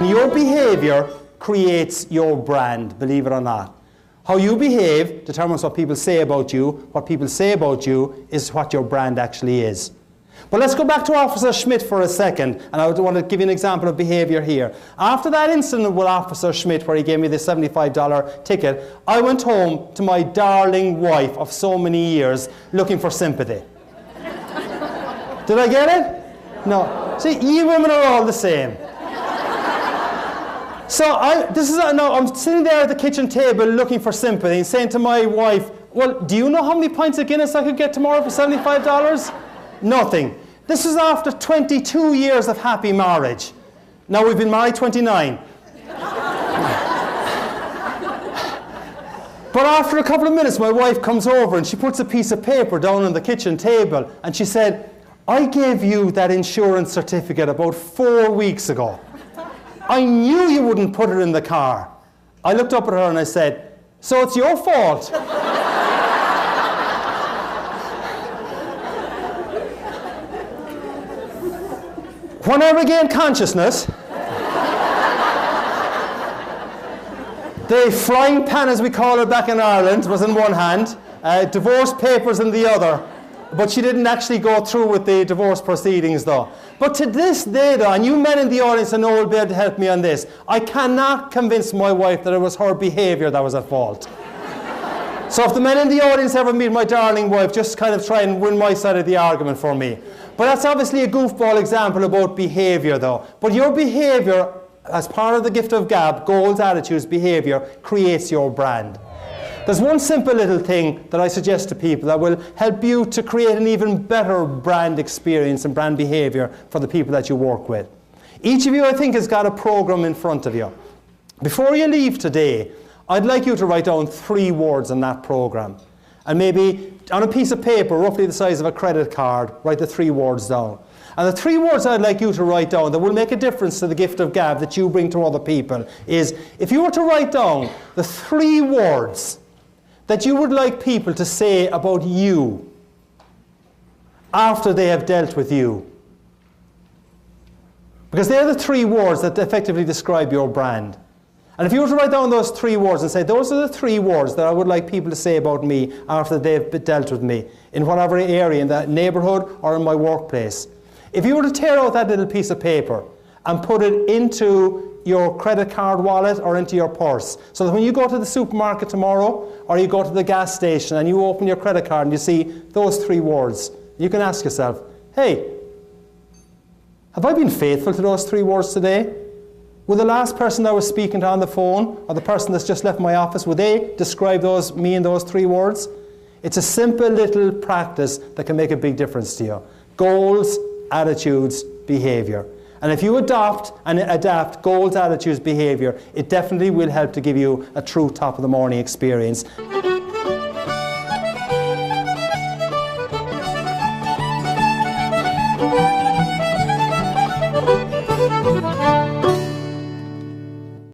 Now, your behavior creates your brand, believe it or not. How you behave determines what people say about you. What people say about you is what your brand actually is. But let's go back to Officer Schmidt for a second, and I want to give you an example of behavior here. After that incident with Officer Schmidt where he gave me the $75 ticket, I went home to my darling wife of so many years looking for sympathy. Did I get it? No. See, you women are all the same. So I'm sitting there at the kitchen table looking for sympathy and saying to my wife, well, do you know how many pints of Guinness I could get tomorrow for $75? Nothing. This was after 22 years of happy marriage. Now we've been married 29. But after a couple of minutes, my wife comes over and she puts a piece of paper down on the kitchen table and she said, I gave you that insurance certificate about 4 weeks ago. I knew you wouldn't put it in the car. I looked up at her and I said, so it's your fault. When I regained consciousness, the frying pan, as we call it back in Ireland, was in one hand, divorce papers in the other. But she didn't actually go through with the divorce proceedings, though. But to this day, though, and you men in the audience I know will be able to help me on this, I cannot convince my wife that it was her behavior that was at fault. So if the men in the audience ever meet my darling wife, just kind of try and win my side of the argument for me. But that's obviously a goofball example about behavior, though. But your behavior, as part of the gift of gab, goals, attitudes, behavior, creates your brand. There's one simple little thing that I suggest to people that will help you to create an even better brand experience and brand behavior for the people that you work with. Each of you, I think, has got a program in front of you. Before you leave today, I'd like you to write down 3 words on that program. And maybe on a piece of paper, roughly the size of a credit card, write the 3 words down. And the 3 words I'd like you to write down that will make a difference to the gift of gab that you bring to other people is, if you were to write down the 3 words that you would like people to say about you after they have dealt with you. Because they're the 3 words that effectively describe your brand. And if you were to write down those 3 words and say, those are the 3 words that I would like people to say about me after they've dealt with me, in whatever area, in that neighborhood or in my workplace. If you were to tear out that little piece of paper and put it into your credit card wallet or into your purse, so that when you go to the supermarket tomorrow or you go to the gas station and you open your credit card and you see those 3 words, you can ask yourself, hey, have I been faithful to those 3 words today? Will the last person I was speaking to on the phone or the person that's just left my office, would they describe me in those 3 words? It's a simple little practice that can make a big difference to you. Goals, attitudes, behavior. And if you adopt and adapt goals, attitudes, behavior, it definitely will help to give you a true top of the morning experience.